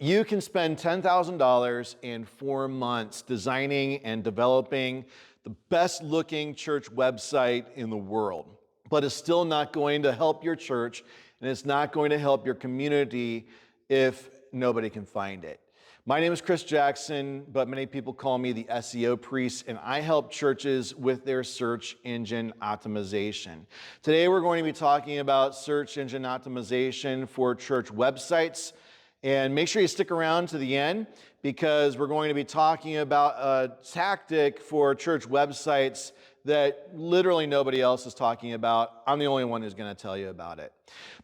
You can spend $10,000 in 4 months designing and developing the best looking church website in the world, but it's still not going to help your church and it's not going to help your community if nobody can find it. My name is Chris Jackson, but many people call me the SEO Priest, and I help churches with their search engine optimization. Today we're going to be talking about search engine optimization for church websites. And make sure you stick around to the end because we're going to be talking about a tactic for church websites that literally nobody else is talking about. I'm the only one who's going to tell you about it.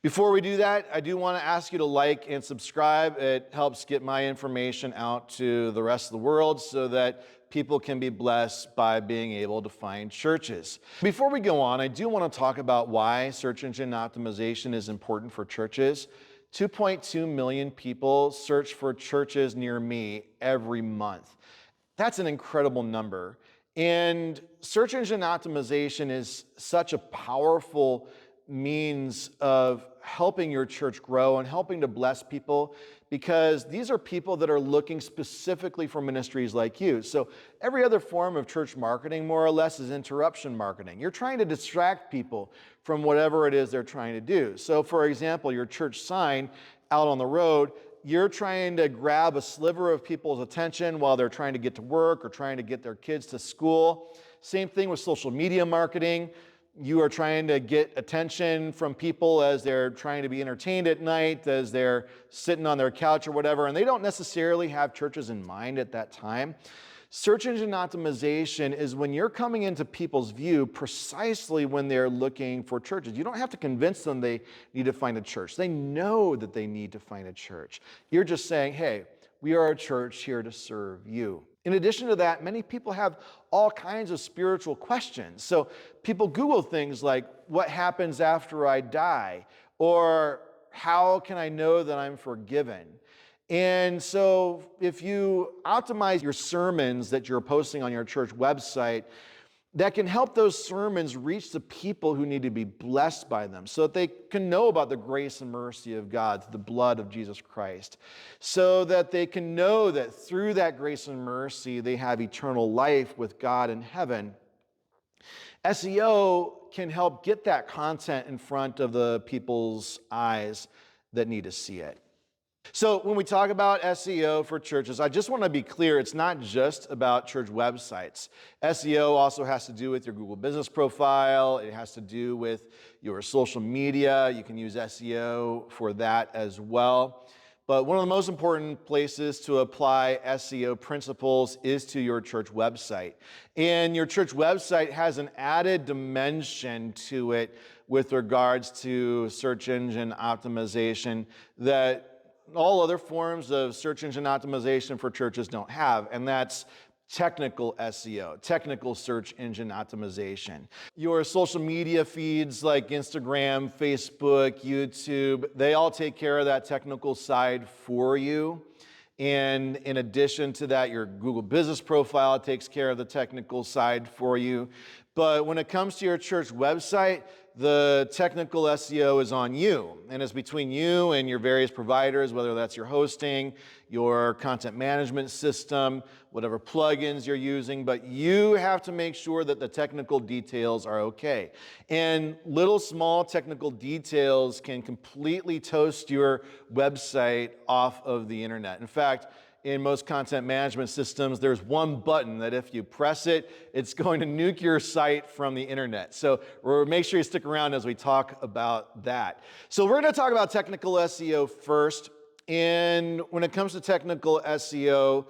Before we do that, I do want to ask you to like and subscribe. It helps get my information out to the rest of the world so that people can be blessed by being able to find churches. Before we go on, I do want to talk about why search engine optimization is important for churches. 2.2 million people search for churches near me every month. That's an incredible number. And search engine optimization is such a powerful means of helping your church grow and helping to bless people because these are people that are looking specifically for ministries like you. So every other form of church marketing, more or less, is interruption marketing. You're trying to distract people from whatever it is they're trying to do. So for example, your church sign out on the road, you're trying to grab a sliver of people's attention while they're trying to get to work or trying to get their kids to school. Same thing with social media marketing. You are trying to get attention from people as they're trying to be entertained at night, as they're sitting on their couch or whatever, and they don't necessarily have churches in mind at that time. Search engine optimization is when you're coming into people's view precisely when they're looking for churches. You don't have to convince them they need to find a church. They know that they need to find a church. You're just saying, hey, we are a church here to serve you. In addition to that, many people have all kinds of spiritual questions. So people Google things like, what happens after I die? Or how can I know that I'm forgiven? And so if you optimize your sermons that you're posting on your church website, that can help those sermons reach the people who need to be blessed by them so that they can know about the grace and mercy of God through the blood of Jesus Christ, so that they can know that through that grace and mercy, they have eternal life with God in heaven. SEO can help get that content in front of the people's eyes that need to see it. So when we talk about SEO for churches, I just want to be clear, it's not just about church websites. SEO also has to do with your Google business profile. It has to do with your social media. You can use SEO for that as well. But one of the most important places to apply SEO principles is to your church website. And your church website has an added dimension to it with regards to search engine optimization that all other forms of search engine optimization for churches don't have, and that's technical SEO, technical search engine optimization. Your social media feeds like Instagram, Facebook, YouTube, they all take care of that technical side for you. And in addition to that, your Google business profile takes care of the technical side for you. But when it comes to your church website, the technical SEO is on you. And it's between you and your various providers, whether that's your hosting, your content management system, whatever plugins you're using. But you have to make sure that the technical details are okay. And little small technical details can completely toast your website off of the internet. In fact, in most content management systems, there's one button that if you press it, it's going to nuke your site from the internet. So make sure you stick around as we talk about that. So we're going to talk about technical SEO first. And when it comes to technical SEO,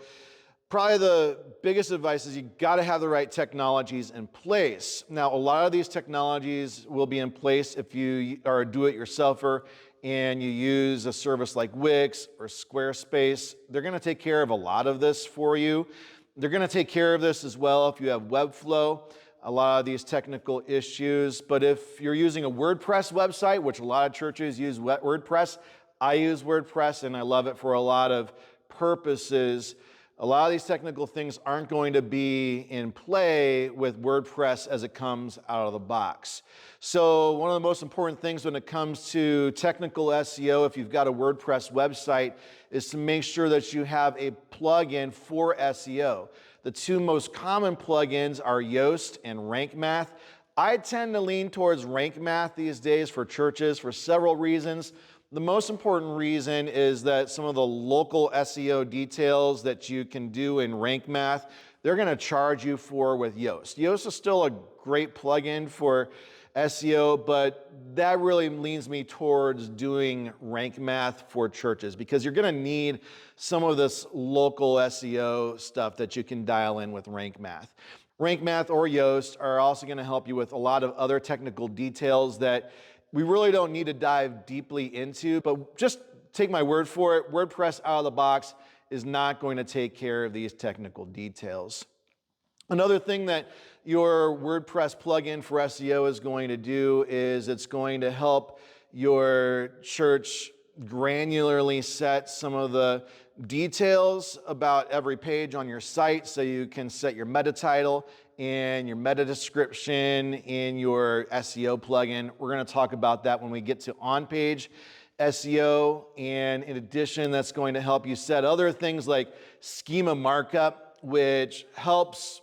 probably the biggest advice is you got to have the right technologies in place. Now, a lot of these technologies will be in place if you are a do-it-yourselfer and you use a service like Wix or Squarespace. They're going to take care of a lot of this for you. They're going to take care of this as well if you have Webflow, a lot of these technical issues. But if you're using a WordPress website, which a lot of churches use WordPress, I use WordPress and I love it for a lot of purposes. A lot of these technical things aren't going to be in play with WordPress as it comes out of the box. So one of the most important things when it comes to technical SEO, if you've got a WordPress website, is to make sure that you have a plugin for SEO. The two most common plugins are Yoast and Rank Math. I tend to lean towards Rank Math these days for churches for several reasons. The most important reason is that some of the local SEO details that you can do in Rank Math, they're going to charge you for with Yoast. Yoast is still a great plugin for SEO, but that really leans me towards doing Rank Math for churches because you're going to need some of this local SEO stuff that you can dial in with Rank Math. Rank Math or Yoast are also going to help you with a lot of other technical details that we really don't need to dive deeply into, but just take my word for it. WordPress out of the box is not going to take care of these technical details. Another thing that your WordPress plugin for SEO is going to do is it's going to help your church granularly set some of the details about every page on your site so you can set your meta title and your meta description in your SEO plugin. We're going to talk about that when we get to on-page SEO. And in addition, that's going to help you set other things like schema markup, which helps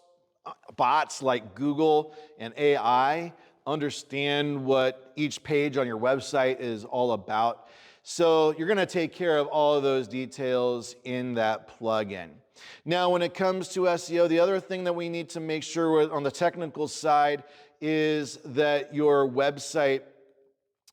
bots like Google and AI understand what each page on your website is all about. So you're going to take care of all of those details in that plugin. Now, when it comes to SEO, the other thing that we need to make sure on the technical side is that your website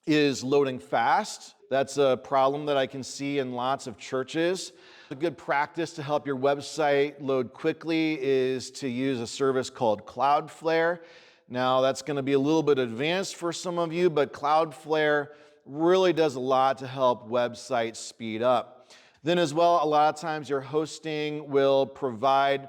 is loading fast. That's a problem that I can see in lots of churches. A good practice to help your website load quickly is to use a service called Cloudflare. Now, that's going to be a little bit advanced for some of you, but Cloudflare really does a lot to help websites speed up. Then as well, a lot of times your hosting will provide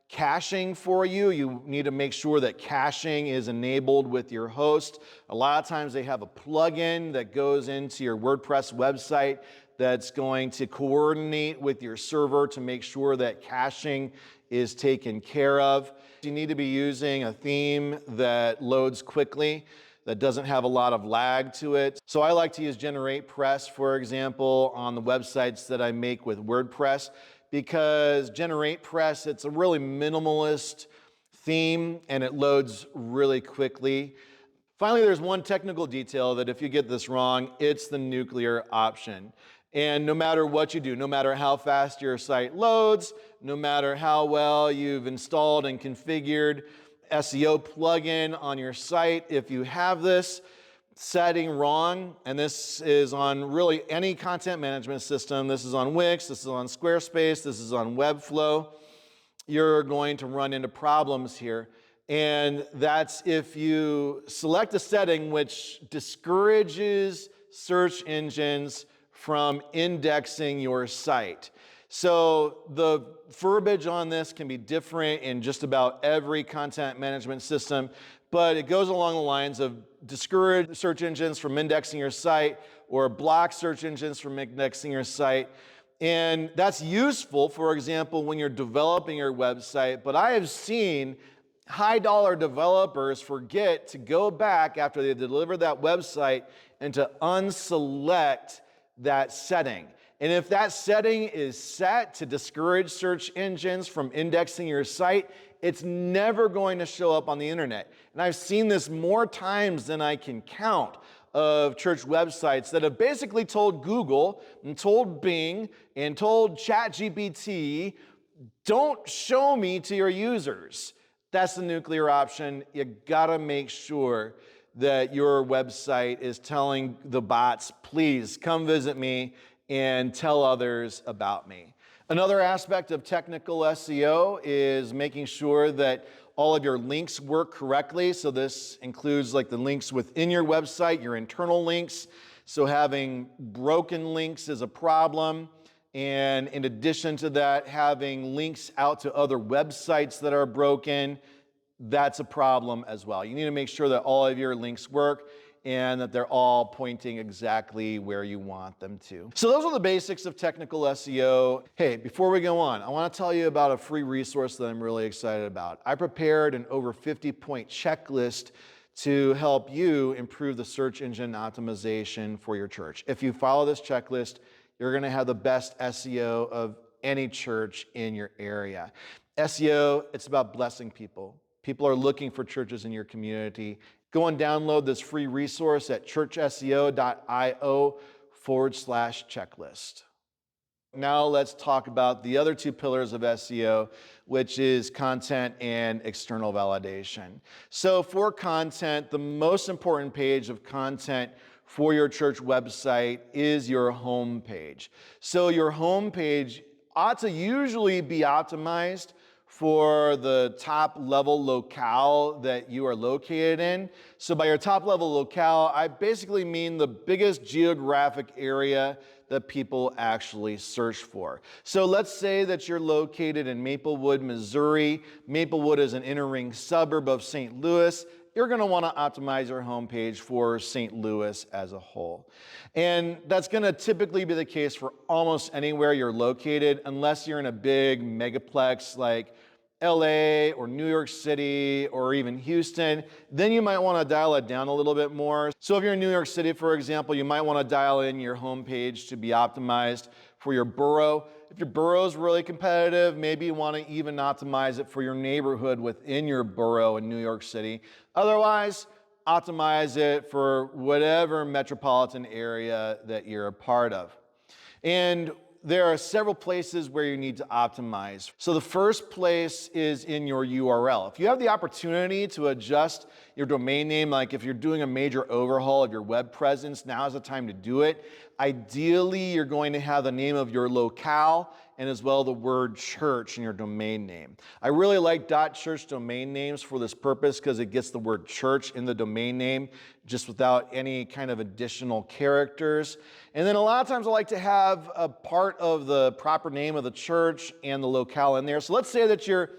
caching for you. You need to make sure that caching is enabled with your host. A lot of times they have a plugin that goes into your WordPress website that's going to coordinate with your server to make sure that caching is taken care of. You need to be using a theme that loads quickly, that doesn't have a lot of lag to it. So I like to use GeneratePress, for example, on the websites that I make with WordPress, because GeneratePress, it's a really minimalist theme and it loads really quickly. Finally, there's one technical detail that if you get this wrong, it's the nuclear option. And no matter what you do, no matter how fast your site loads, no matter how well you've installed and configured SEO plugin on your site, if you have this setting wrong, and this is on really any content management system, this is on Wix, this is on Squarespace, this is on Webflow, you're going to run into problems here. And that's if you select a setting which discourages search engines from indexing your site. So the verbiage on this can be different in just about every content management system, but it goes along the lines of discourage search engines from indexing your site or block search engines from indexing your site. And that's useful, for example, when you're developing your website, but I have seen high-dollar developers forget to go back after they deliver that website and to unselect that setting. And if that setting is set to discourage search engines from indexing your site, it's never going to show up on the internet. And I've seen this more times than I can count of church websites that have basically told Google and told Bing and told ChatGPT, don't show me to your users. That's the nuclear option. You gotta make sure that your website is telling the bots, please come visit me and tell others about me. Another aspect of technical SEO is making sure that all of your links work correctly. So this includes like the links within your website, your internal links. So having broken links is a problem. And in addition to that, having links out to other websites that are broken, that's a problem as well. You need to make sure that all of your links work. and that they're all pointing exactly where you want them to. So those are the basics of technical SEO. Hey, before we go on, I want to tell you about a free resource that I'm really excited about. I prepared an over 50-point checklist to help you improve the search engine optimization for your church. If you follow this checklist, you're going to have the best SEO of any church in your area. SEO, it's about blessing people. People are looking for churches in your community. Go and download this free resource at churchseo.io/checklist. Now let's talk about the other two pillars of SEO, which is content and external validation. So for content, the most important page of content for your church website is your home page. So your home page ought to usually be optimized for the top level locale that you are located in. So by your top level locale, I basically mean the biggest geographic area that people actually search for. So let's say that you're located in Maplewood, Missouri. Maplewood is an inner ring suburb of St. Louis. You're going to want to optimize your homepage for St. Louis as a whole. And that's going to typically be the case for almost anywhere you're located, unless you're in a big megaplex like LA or New York City or even Houston. Then you might want to dial it down a little bit more. So if you're in New York City, for example, you might want to dial in your homepage to be optimized for your borough. If your borough is really competitive, maybe you want to even optimize it for your neighborhood within your borough in New York City. Otherwise, optimize it for whatever metropolitan area that you're a part of. And there are several places where you need to optimize. So the first place is in your URL. If you have the opportunity to adjust your domain name, like if you're doing a major overhaul of your web presence, now is the time to do it. Ideally, you're going to have the name of your locale and as well the word church in your domain name. I really like .church domain names for this purpose because it gets the word church in the domain name just without any kind of additional characters. And then a lot of times I like to have a part of the proper name of the church and the locale in there. So let's say that you're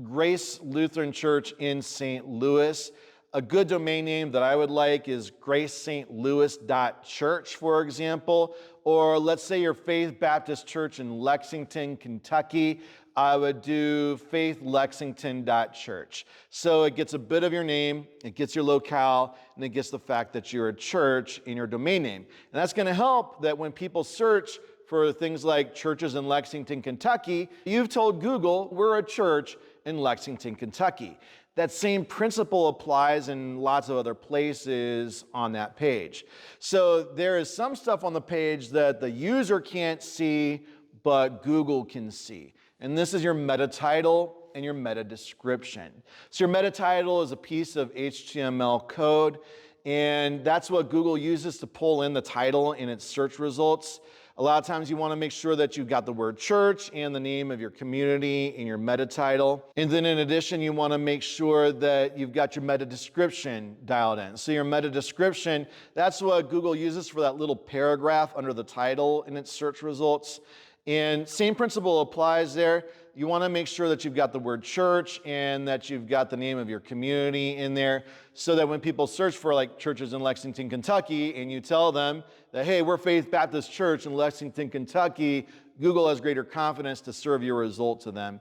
Grace Lutheran Church in St. Louis. A good domain name that I would like is gracestlouis.church, for example. Or let's say you're Faith Baptist Church in Lexington, Kentucky. I would do faithlexington.church. So it gets a bit of your name, it gets your locale, and it gets the fact that you're a church in your domain name. And that's going to help that when people search for things like churches in Lexington, Kentucky, you've told Google, we're a church in Lexington, Kentucky. That same principle applies in lots of other places on that page. So there is some stuff on the page that the user can't see, but Google can see. And this is your meta title and your meta description. So your meta title is a piece of HTML code, and that's what Google uses to pull in the title in its search results. A lot of times you want to make sure that you've got the word church and the name of your community in your meta title. And then in addition, you want to make sure that you've got your meta description dialed in. So your meta description, that's what Google uses for that little paragraph under the title in its search results. And same principle applies there. You want to make sure that you've got the word church and that you've got the name of your community in there so that when people search for like churches in Lexington, Kentucky, and you tell them that, hey, we're Faith Baptist Church in Lexington, Kentucky, Google has greater confidence to serve your result to them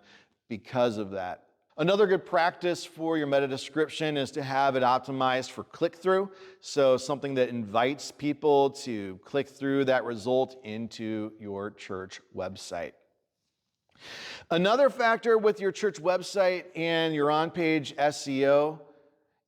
because of that. Another good practice for your meta description is to have it optimized for click-through. So something that invites people to click through that result into your church website. Another factor with your church website and your on-page SEO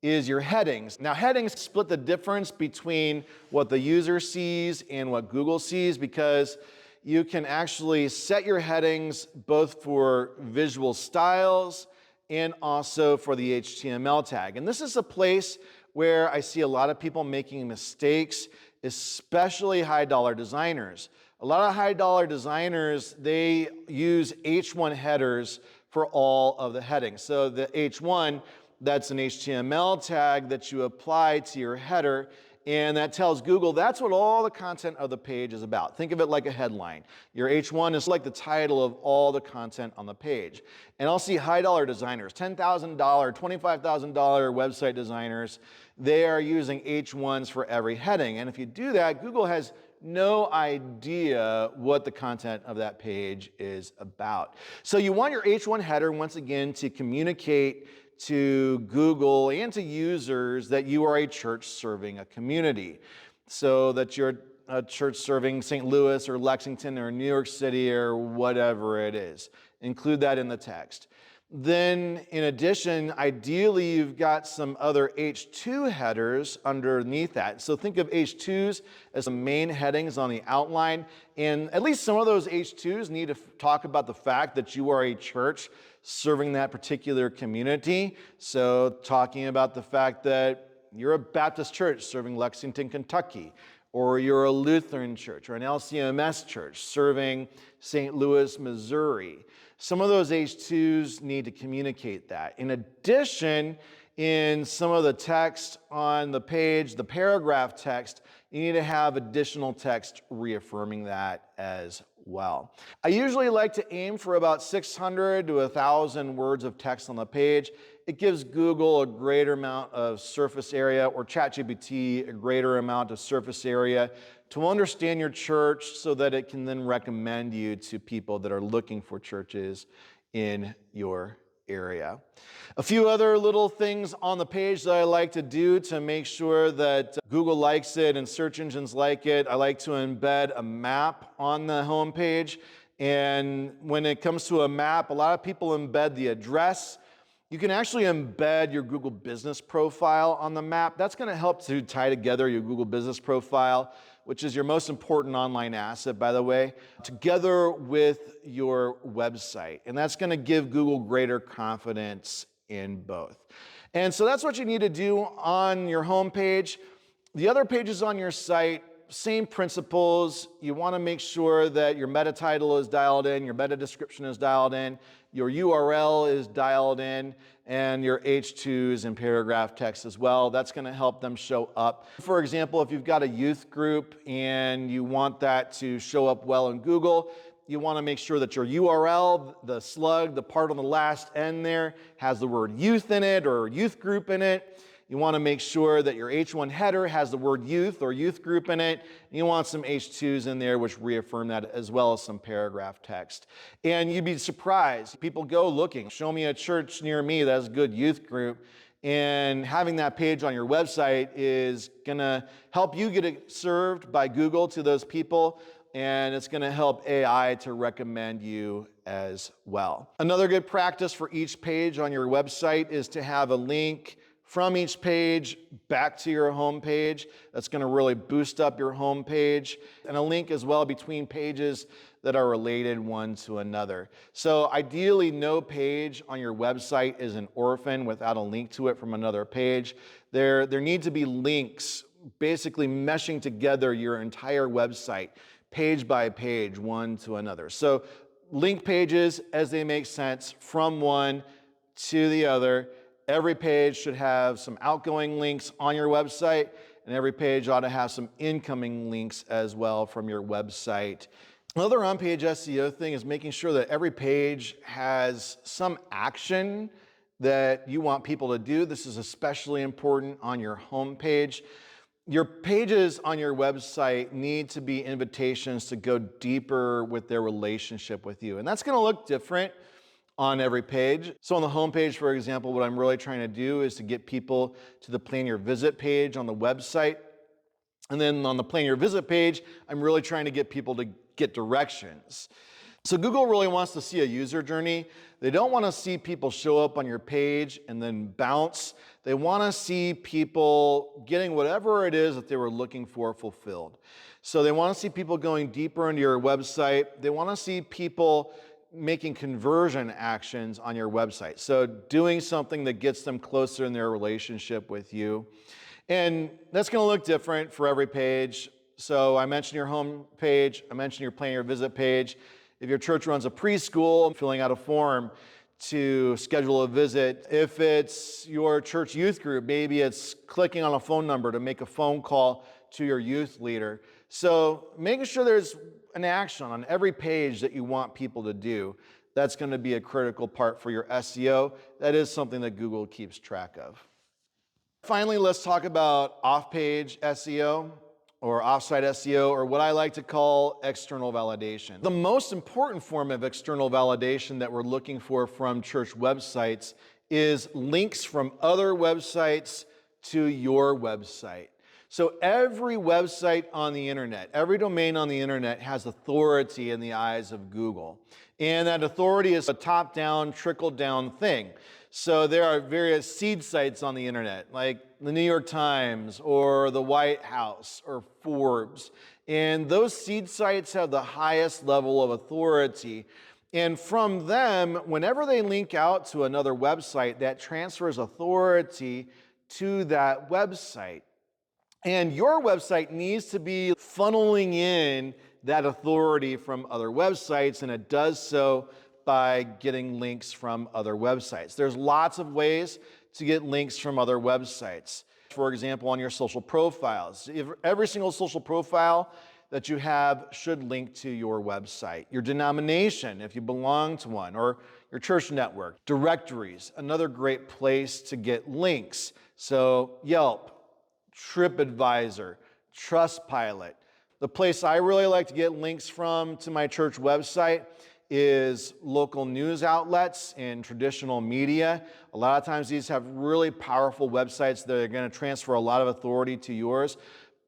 is your headings. Now, headings split the difference between what the user sees and what Google sees because you can actually set your headings both for visual styles and also for the HTML tag. And this is a place where I see a lot of people making mistakes, especially high-dollar designers. A lot of high-dollar designers, they use H1 headers for all of the headings. So the H1, that's an HTML tag that you apply to your header, and that tells Google that's what all the content of the page is about. Think of it like a headline. Your H1 is like the title of all the content on the page. And I'll see high dollar designers, $10,000, $25,000 website designers. They are using H1s for every heading. And if you do that, Google has no idea what the content of that page is about. So you want your H1 header, once again, to communicate to Google and to users that you are a church serving a community. So that you're a church serving St. Louis or Lexington or New York City or whatever it is. Include that in the text. Then, in addition, ideally, you've got some other H2 headers underneath that. So think of H2s as the main headings on the outline. And at least some of those H2s need to talk about the fact that you are a church serving that particular community. So talking about the fact that you're a Baptist church serving Lexington, Kentucky, or you're a Lutheran church or an LCMS church serving St. Louis, Missouri. Some of those H2s need to communicate that. In addition, in some of the text on the page, the paragraph text, you need to have additional text reaffirming that as well. I usually like to aim for about 600 to 1,000 words of text on the page. It gives Google a greater amount of surface area, or ChatGPT a greater amount of surface area to understand your church so that it can then recommend you to people that are looking for churches in your area. A few other little things on the page that I like to do to make sure that Google likes it and search engines like it. I like to embed a map on the home page. And when it comes to a map, a lot of people embed the address. You can actually embed your Google Business Profile on the map. That's going to help to tie together your Google Business Profile, which is your most important online asset, by the way, together with your website. And that's going to give Google greater confidence in both. And so that's what you need to do on your home page. The other pages on your site, same principles. You want to make sure that your meta title is dialed in, your meta description is dialed in, your URL is dialed in, and your H2s and paragraph text as well. That's going to help them show up. For example, if you've got a youth group and you want that to show up well in Google, you want to make sure that your URL, the slug, the part on the last end there, has the word youth in it or youth group in it. You want to make sure that your H1 header has the word youth or youth group in it. And you want some H2s in there which reaffirm that, as well as some paragraph text. And you'd be surprised. People go looking. Show me a church near me that has a good youth group. And having that page on your website is going to help you get it served by Google to those people. And it's going to help AI to recommend you as well. Another good practice for each page on your website is to have a link from each page back to your home page. That's going to really boost up your home page, and a link as well between pages that are related one to another. So ideally, no page on your website is an orphan without a link to it from another page. There need to be links basically meshing together your entire website, page by page, one to another. So link pages as they make sense from one to the other. Every page should have some outgoing links on your website, and every page ought to have some incoming links as well from your website. Another on-page SEO thing is making sure that every page has some action that you want people to do. This is especially important on your home page. Your pages on your website need to be invitations to go deeper with their relationship with you, and that's going to look different on every page. So on the home page, for example, what I'm really trying to do is to get people to the plan your visit page on the website. And then on the plan your visit page, I'm really trying to get people to get directions. So Google really wants to see a user journey. They don't want to see people show up on your page and then bounce. They want to see people getting whatever it is that they were looking for fulfilled. So they want to see people going deeper into your website. They want to see people making conversion actions on your website. So doing something that gets them closer in their relationship with you. And that's going to look different for every page. So I mentioned your home page. I mentioned your plan your visit page. If your church runs a preschool, filling out a form to schedule a visit. If it's your church youth group, maybe it's clicking on a phone number to make a phone call to your youth leader. So making sure there's an action on every page that you want people to do, that's going to be a critical part for your SEO. That is something that Google keeps track of. Finally, let's talk about off-page SEO or off-site SEO, or what I like to call external validation. The most important form of external validation that we're looking for from church websites is links from other websites to your website. So every website on the internet, every domain on the internet has authority in the eyes of Google. And that authority is a top-down, trickle-down thing. So there are various seed sites on the internet, like the New York Times or the White House or Forbes. And those seed sites have the highest level of authority. And from them, whenever they link out to another website, that transfers authority to that website. And your website needs to be funneling in that authority from other websites, and it does so by getting links from other websites. There's lots of ways to get links from other websites. For example, on your social profiles. Every single social profile that you have should link to your website. Your denomination, if you belong to one, or your church network. Directories, another great place to get links. So Yelp, TripAdvisor, Trustpilot. The place I really like to get links from to my church website is local news outlets and traditional media. A lot of times these have really powerful websites that are going to transfer a lot of authority to yours.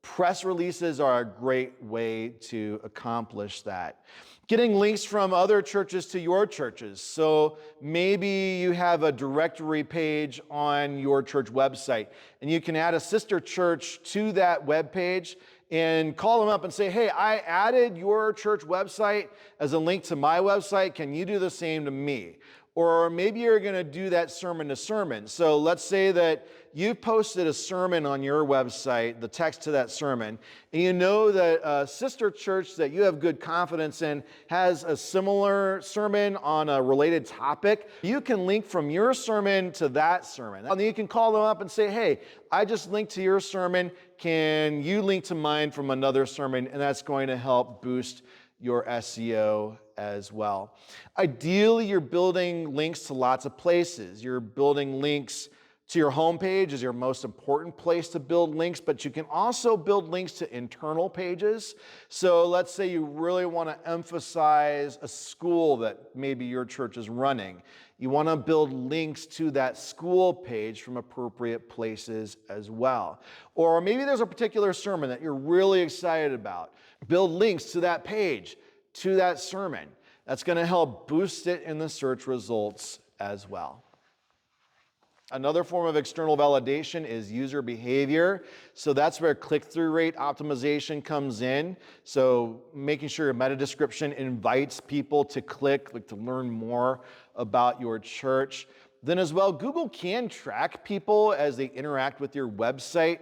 Press releases are a great way to accomplish that. Getting links from other churches to your churches. So maybe you have a directory page on your church website, and you can add a sister church to that web page and call them up and say, hey, I added your church website as a link to my website. Can you do the same to me? Or maybe you're going to do that sermon to sermon. So let's say that you posted a sermon on your website, the text to that sermon, and you know that a sister church that you have good confidence in has a similar sermon on a related topic. You can link from your sermon to that sermon. And then you can call them up and say, hey, I just linked to your sermon. Can you link to mine from another sermon? And that's going to help boost your SEO as well. Ideally, you're building links to lots of places. You're building links to your homepage is your most important place to build links, but you can also build links to internal pages. So let's say you really want to emphasize a school that maybe your church is running. You want to build links to that school page from appropriate places as well. Or maybe there's a particular sermon that you're really excited about. Build links to that page, to that sermon. That's going to help boost it in the search results as well. Another form of external validation is user behavior. So that's where click-through rate optimization comes in. So making sure your meta description invites people to click, like to learn more about your church. Then as well, Google can track people as they interact with your website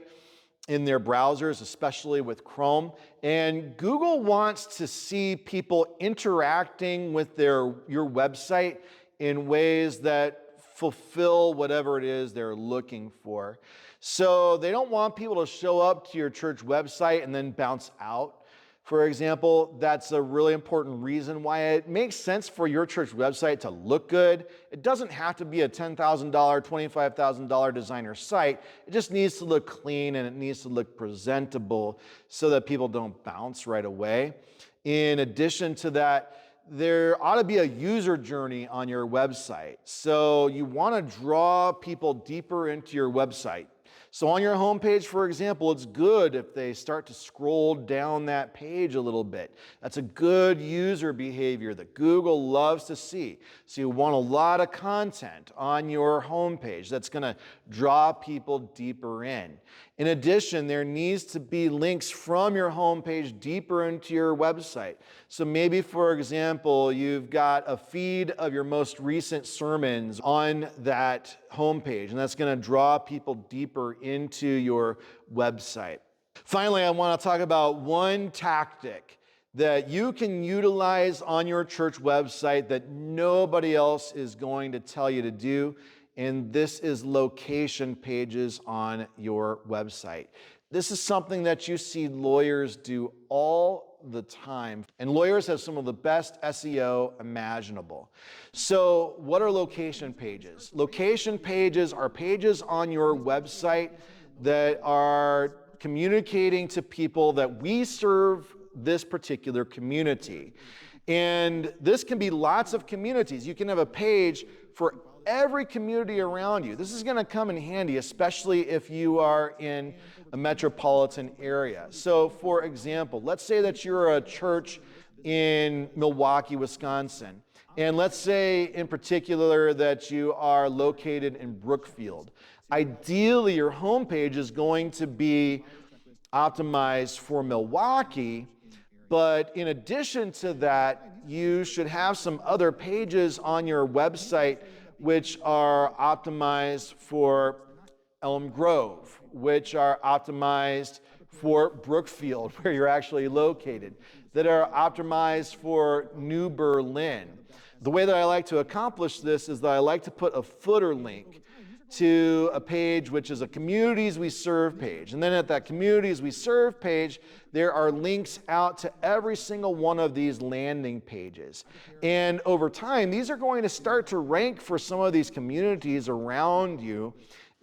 in their browsers, especially with Chrome. And Google wants to see people interacting with your website in ways that fulfill whatever it is they're looking for. So they don't want people to show up to your church website and then bounce out. For example, that's a really important reason why it makes sense for your church website to look good. It doesn't have to be a $10,000, $25,000 designer site. It just needs to look clean and it needs to look presentable so that people don't bounce right away. In addition to that, there ought to be a user journey on your website. So you want to draw people deeper into your website. So on your homepage, for example, it's good if they start to scroll down that page a little bit. That's a good user behavior that Google loves to see. So you want a lot of content on your homepage that's going to draw people deeper in. In addition, there needs to be links from your homepage deeper into your website. So maybe, for example, you've got a feed of your most recent sermons on that homepage, and that's going to draw people deeper into your website. Finally, I want to talk about one tactic that you can utilize on your church website that nobody else is going to tell you to do, and this is location pages on your website. This is something that you see lawyers do all the time, and lawyers have some of the best SEO imaginable. So what are location pages? Location pages are pages on your website that are communicating to people that we serve this particular community. And this can be lots of communities. You can have a page for every community around you. This is going to come in handy, especially if you are in a metropolitan area. So, for example, let's say that you're a church in Milwaukee, Wisconsin. And let's say in particular that you are located in Brookfield. Ideally, your homepage is going to be optimized for Milwaukee, but in addition to that, you should have some other pages on your website which are optimized for Elm Grove, which are optimized for Brookfield, where you're actually located, that are optimized for New Berlin. The way that I like to accomplish this is that I like to put a footer link to a page which is a Communities We Serve page. And then at that Communities We Serve page, there are links out to every single one of these landing pages. And over time, these are going to start to rank for some of these communities around you.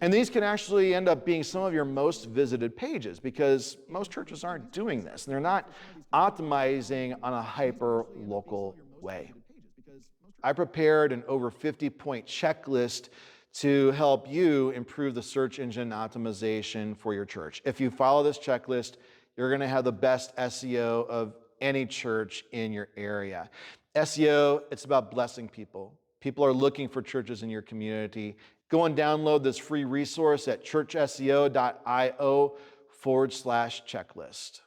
And these can actually end up being some of your most visited pages because most churches aren't doing this. And they're not optimizing on a hyper-local way. I prepared an over 50-point checklist to help you improve the search engine optimization for your church. If you follow this checklist, you're going to have the best SEO of any church in your area. SEO, it's about blessing people. People are looking for churches in your community. Go and download this free resource at churchseo.io/checklist.